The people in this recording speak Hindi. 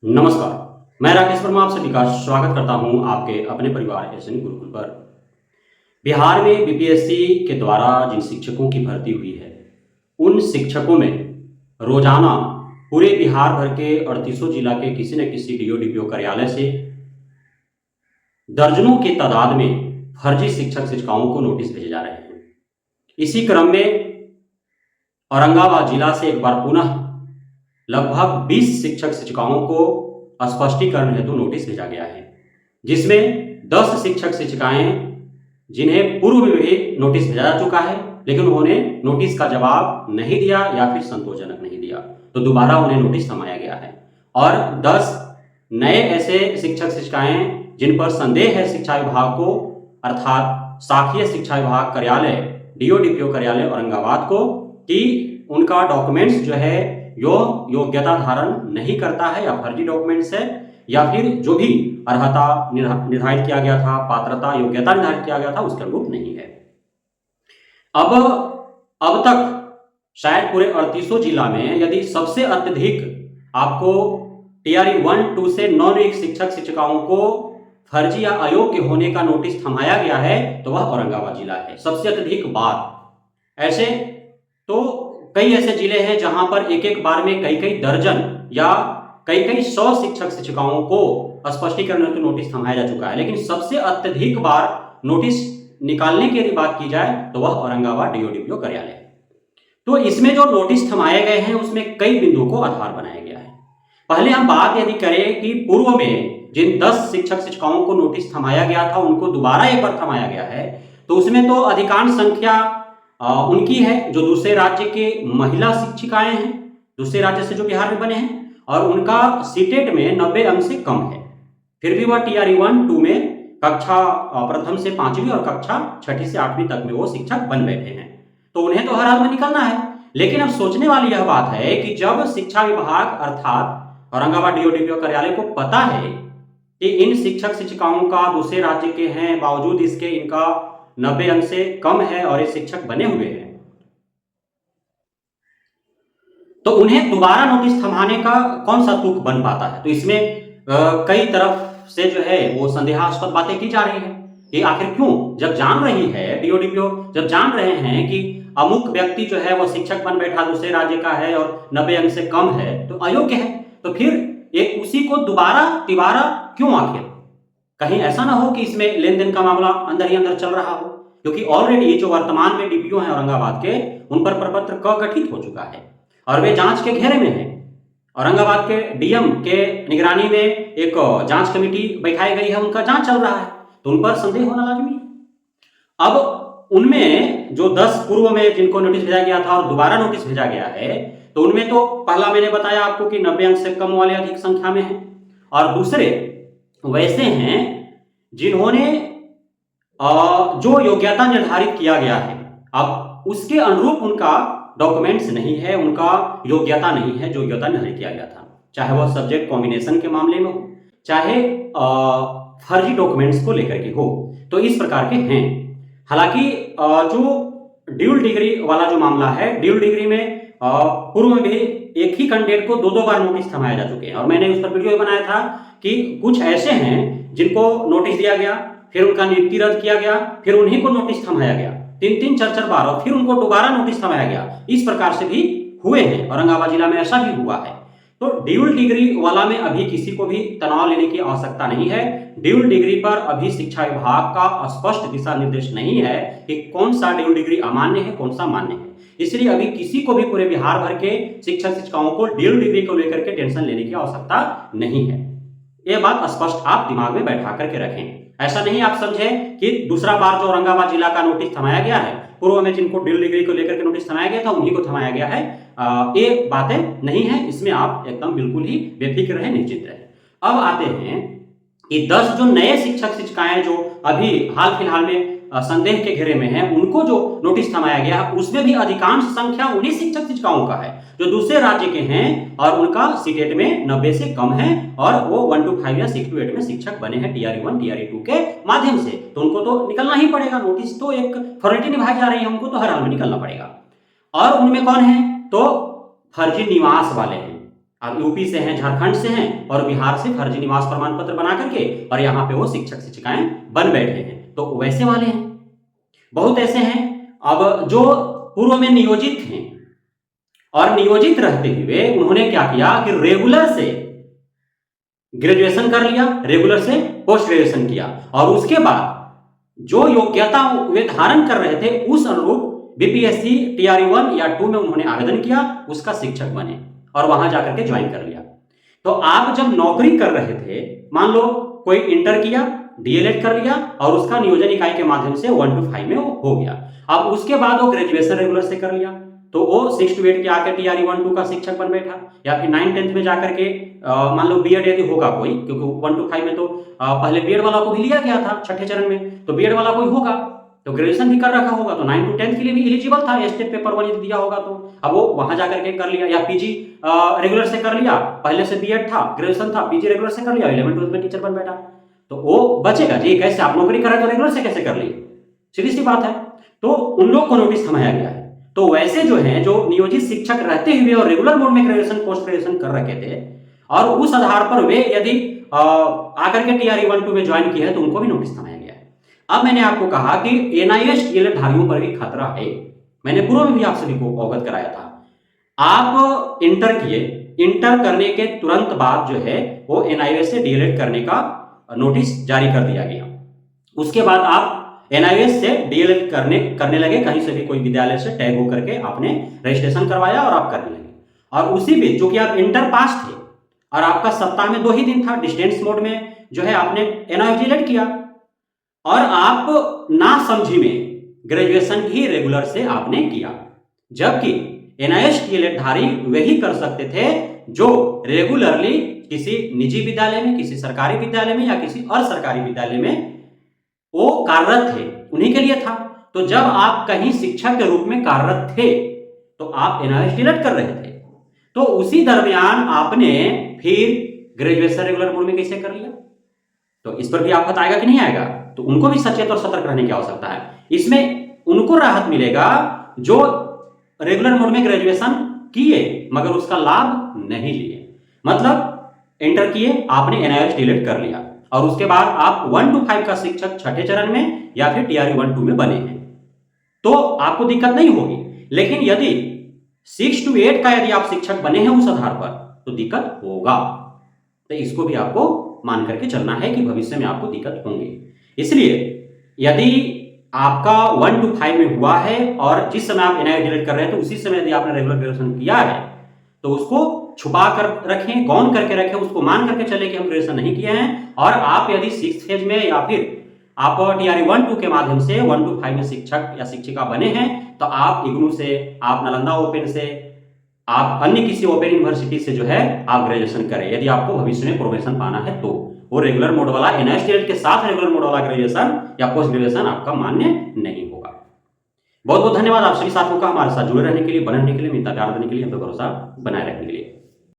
नमस्कार। मैं राकेश वर्मा आप सभी का स्वागत करता हूं आपके अपने परिवार एसएन गुरुकुल पर। बिहार में बीपीएससी के द्वारा जिन शिक्षकों की भर्ती हुई है, उन शिक्षकों में रोजाना पूरे बिहार भर के 38 जिला के किसी न किसी डीओ डीपीओ कार्यालय से दर्जनों की तादाद में फर्जी शिक्षक शिक्षिकाओं को नोटिस भेजे जा रहे हैं। इसी क्रम में औरंगाबाद जिला से एक बार पुनः लगभग 20 शिक्षक शिक्षिकाओं को स्पष्टीकरण हेतु नोटिस भेजा गया है, जिसमें 10 शिक्षक शिक्षिकाएं जिन्हें पूर्व में भी नोटिस भेजा जा चुका है, लेकिन उन्होंने नोटिस का जवाब नहीं दिया या फिर संतोषजनक नहीं दिया, तो दोबारा उन्हें नोटिस थमाया गया है। और 10 नए ऐसे शिक्षक शिक्षिकाएं जिन पर संदेह है शिक्षा विभाग को, अर्थात शाखीय शिक्षा विभाग कार्यालय डीओ डीपीओ कार्यालय औरंगाबाद को, कि उनका डॉक्यूमेंट्स जो है योग्यता धारण नहीं करता है या फर्जी डॉक्यूमेंट्स है, या फिर जो भी अर्हता निर्धारित किया गया था, पात्रता योग्यता निर्धारित किया गया था, उसके अनुरूप नहीं है। अब तक शायद पूरे 38 जिला में यदि सबसे अत्यधिक आपको टीआरई 1-2 से नॉन शिक्षक शिक्षिकाओं को फर्जी या अयोग्य होने का नोटिस थमाया गया है, तो वह औरंगाबाद जिला है सबसे अत्यधिक बार। ऐसे तो कई ऐसे जिले हैं जहां पर एक एक बार में कई दर्जन या कई 100 शिक्षक शिक्षिकाओं को स्पष्टीकरण हेतु नोटिस थमाया जा चुका है, लेकिन सबसे अत्यधिक बार नोटिस निकालने की यदि बात की जाए तो वह औरंगाबाद डीओ डीपीओ कार्यालय है। तो इसमें जो नोटिस थमाए गए हैं उसमें कई बिंदुओं को आधार बनाया गया है। पहले हम बात यदि करें कि पूर्व में जिन 10 शिक्षक शिक्षिकाओं को नोटिस थमाया गया था उनको दोबारा एक बार थमाया गया है, तो उसमें तो अधिकांश संख्या उनकी है जो दूसरे राज्य के महिला शिक्षिकाएं हैं, दूसरे राज्य से जो बिहार में बने हैं, और उनका सीटेट में 90 अंक से कम है। फिर भी वह टीआरई 1-2 में कक्षा प्रथम से 5वीं और कक्षा 6ठी से 8वीं तक में वो शिक्षक बन बैठे हैं, तो उन्हें तो हर हाल में निकलना है। लेकिन अब सोचने वाली यह बात है कि जब शिक्षा विभाग अर्थात औरंगाबाद डीओ डीपीओ कार्यालय को पता है कि इन शिक्षक शिक्षिकाओं का दूसरे राज्य के हैं, बावजूद इसके इनका 90 अंक से कम है और ये शिक्षक बने हुए हैं, तो उन्हें दोबारा नोटिस थमाने का कौन सा तुक बन पाता है। तो इसमें कई तरफ से जो है वो संदेहास्पद बातें की जा रही है कि आखिर क्यों, जब जान रही है डीओ डीपीओ, जब जान रहे हैं कि अमुक व्यक्ति जो है वो शिक्षक बन बैठा दूसरे राज्य का है और 90 अंक से कम है, तो अयोग्य है, तो फिर एक उसी को दोबारा तिबारा क्यों आखिर? कहीं ऐसा ना हो कि इसमें लेन देन का मामला अंदर ही अंदर चल रहा हो, क्योंकि ऑलरेडी जो वर्तमान में डीपीओ हैं औरंगाबाद के, उन पर प्रपत्र क गठित हो चुका है और वे जांच के घेरे में हैं। औरंगाबाद के डीएम के निगरानी में एक जांच कमेटी बैठाई गई है, उनका जांच चल रहा है, तो उन पर संदेह होना लाजमी है। अब उनमें जो 10 पूर्व में जिनको नोटिस भेजा गया था और दोबारा नोटिस भेजा गया है, तो उनमें तो पहला मैंने बताया आपको कि 90 अंक से कम वाले अधिक संख्या में हैं, और दूसरे वैसे हैं जिन्होंने जो योग्यता निर्धारित किया गया है, अब उसके अनुरूप उनका डॉक्यूमेंट्स नहीं है, उनका योग्यता नहीं है जो योग्यता निर्धारित किया गया था, चाहे वह सब्जेक्ट कॉम्बिनेशन के मामले में हो, चाहे फर्जी डॉक्यूमेंट्स को लेकर के हो, तो इस प्रकार के हैं। हालांकि जो ड्यूल डिग्री वाला जो मामला है, ड्यूल डिग्री में पूर्व में भी एक ही कैंडिडेट को 2 बार नोटिस थमाए जा चुके हैं, और मैंने उस पर वीडियो बनाया था कि कुछ ऐसे हैं जिनको नोटिस दिया गया, फिर उनका नियुक्ति रद्द किया गया, फिर उन्हीं को नोटिस थमाया गया 3-3, 4-4 बार, और फिर उनको दोबारा नोटिस थमाया गया। इस प्रकार से भी हुए हैं, औरंगाबाद जिला में ऐसा भी हुआ है। तो ड्यूल डिग्री वाला में अभी किसी को भी तनाव लेने की आवश्यकता नहीं है। ड्यूल डिग्री पर अभी शिक्षा विभाग का स्पष्ट दिशा निर्देश नहीं है कि कौन सा ड्यूल डिग्री अमान्य है, कौन सा मान्य है, इसलिए अभी किसी को भी पूरे बिहार भर के शिक्षक शिक्षिकाओं को ड्यूल डिग्री को लेकर के टेंशन लेने की आवश्यकता नहीं है। यह बात स्पष्ट आप दिमाग में बैठा करके रखें। ऐसा नहीं आप समझें कि दूसरा बार जो औरंगाबाद जिला का नोटिस थमाया गया है, पूर्व में जिनको ड्यूल डिग्री को लेकर के नोटिस थमाया गया था उन्हीं को थमाया गया है, ये बातें नहीं है। इसमें आप एकदम बिल्कुल ही बेफिक्र रहे, निश्चित रहे। अब आते हैं कि 10 जो नए शिक्षक शिक्षिकाएं जो अभी हाल फिलहाल में संदेह के घेरे में हैं, उनको जो नोटिस थमाया गया है उसमें भी अधिकांश संख्या उन्हीं शिक्षक शिक्षिकाओं का है जो दूसरे राज्य के हैं और उनका सीटेट में 90 से कम है और वो 1 to 5 या 6 to 8 में शिक्षक बने हैं टीआरई 1 टीआरई 2 के माध्यम से, तो उनको तो निकलना ही पड़ेगा। नोटिस तो एक फॉर्मेलिटी निभाई जा रही है, उनको तो हर हाल में निकलना पड़ेगा। और उनमें कौन है, तो फर्जी निवास वाले हैं, आप यूपी से हैं, झारखंड से हैं और बिहार से फर्जी निवास प्रमाण पत्र बना करके और यहाँ पे वो शिक्षक शिक्षिकाएं बन बैठे हैं, तो वैसे वाले हैं। बहुत ऐसे हैं अब जो पूर्व में नियोजित हैं और नियोजित रहते हुए उन्होंने क्या किया कि रेगुलर से ग्रेजुएशन कर लिया, रेगुलर से पोस्ट ग्रेजुएशन किया और उसके बाद जो योग्यता वे धारण कर रहे थे उस अनुरूप बीपीएससी टीआरई 1 या 2 में उन्होंने आवेदन किया, उसका शिक्षक बने और वहां जाकर के ज्वाइन कर लिया। तो आप जब नौकरी कर रहे थे, मान लो कोई इंटर किया, डीएलएड कर लिया और उसका नियोजन इकाई के माध्यम से 1 to 5 में हो गया। अब उसके बाद वो ग्रेजुएशन रेगुलर से कर लिया, तो वो 6 to 8 के आके टीआरई 1 2 का शिक्षक बन बैठा, या फिर 9 10 में जाकर के मान लो बीएड यदि होगा कोई, क्योंकि 1 to 5 में तो पहले बीएड वाला को भी लिया गया था छठे चरण में, तो बीएड वाला कोई होगा तो ग्रेजुएशन भी कर रखा होगा तो 9 to 10 के लिए भी एलिजिबल था, स्टेट पेपर 1 यदि दिया होगा तो अब वो वहां जाकर के कर लिया, या पीजी रेगुलर से कर लिया, पहले से बीएड था, ग्रेजुएशन था, पीजी रेगुलर से कर लिया, 11 12 में टीचर बन बैठा, तो वो बचेगा जी। कैसे आप नौकरी कर रहे तो रेगुलर से कैसे कर ली, सीधी सी बात है। तो उन लोग को नोटिस थमाया गया है। तो वैसे जो है जो नियोजित शिक्षक रहते हुए और रेगुलर मोड में ग्रेजुएशन पोस्ट ग्रेजुएशन कर रखे थे और उस आधार पर वे यदि आकर के टीआरई 1 2 में ज्वाइन किए हैं तो उनको भी नोटिस थमाया गया है। अब मैंने आपको कहा कि एनआईएस डीएलएड धारियों पर भी खतरा है, मैंने पूर्व में भी आप सभी को अवगत कराया था। आप इंटर किए, इंटर करने के तुरंत बाद जो है वो एनआईएस से डीएलएड करने का नोटिस जारी कर दिया गया। उसके बाद आप एनआईएस से डीएलएड करने लगे, कहीं से भी कोई विद्यालय से टैग होकर के आपने रजिस्ट्रेशन करवाया और आप करने लगे। और उसी बीच चूंकि आप इंटर पास थे और आपका सप्ताह में 2 ही दिन था, डिस्टेंस मोड में जो है आपने एनआईएस डीएलएड किया और आप ना समझी में ग्रेजुएशन ही रेगुलर से आपने किया, जबकि एनआईएस डीएलएड धारी वही कर सकते थे जो रेगुलरली किसी निजी विद्यालय में, किसी सरकारी विद्यालय में या किसी असरकारी विद्यालय में वो कार्यरत थे, उन्हीं के लिए था। तो जब आप कहीं शिक्षक के रूप में कार्यरत थे तो आप एनआईएस डीएलएड कर रहे थे, तो उसी दरमियान आपने फिर ग्रेजुएशन रेगुलर मोड में कैसे कर लिया, तो इस पर भी आफत आएगा कि नहीं आएगा। तो उनको भी सचेत और सतर्क रहने की आवश्यकता है। इसमें उनको राहत मिलेगा जो रेगुलर मोड में ग्रेजुएशन किए मगर उसका लाभ नहीं लिए, मतलब इंटर किए, आपने एनआईएस डीएलएड कर लिया और उसके बाद आप 1 to 5 का शिक्षक छठे चरण में या फिर टीआरई 1 2 में बने हैं तो आपको दिक्कत नहीं होगी। लेकिन यदि 6 to 8 का यदि आप शिक्षक बने हैं उस आधार पर तो दिक्कत होगा। तो इसको भी आपको मान करके चलना है कि भविष्य में आपको दिक्कत होंगी। इसलिए यदि आपका 1 to 5 में हुआ है और जिस समय आप एनआईएस डीएलएड कर रहे हैं तो उसी समय यदि आपने रेगुलर ग्रेजुएशन किया है तो उसको छुपा कर रखें, गौन करके रखें, उसको मान करके चले कि हम ग्रेजुएशन नहीं किए हैं। और आप यदि 6th फेज में या फिर आप टीआरई 1 2 के माध्यम से 1 to 5 में शिक्षक या शिक्षिका बने हैं तो आप इग्नू से, आप नालंदा ओपन से, आप अन्य किसी ओपन यूनिवर्सिटी से जो है आप ग्रेजुएशन करें यदि आपको भविष्य में प्रोमोशन पाना है तो। वो रेगुलर मोड वाला एनआईएस डीएलएड के साथ रेगुलर मोड वाला ग्रेजुएशन या पोस्ट ग्रेजुएशन आपका मान्य नहीं होगा। बहुत बहुत धन्यवाद आप सभी साथियों का हमारे साथ जुड़े रहने के लिए, बने रहने के लिए, मित्रता प्यार देने के लिए, हम पे भरोसा बनाए रखने के लिए।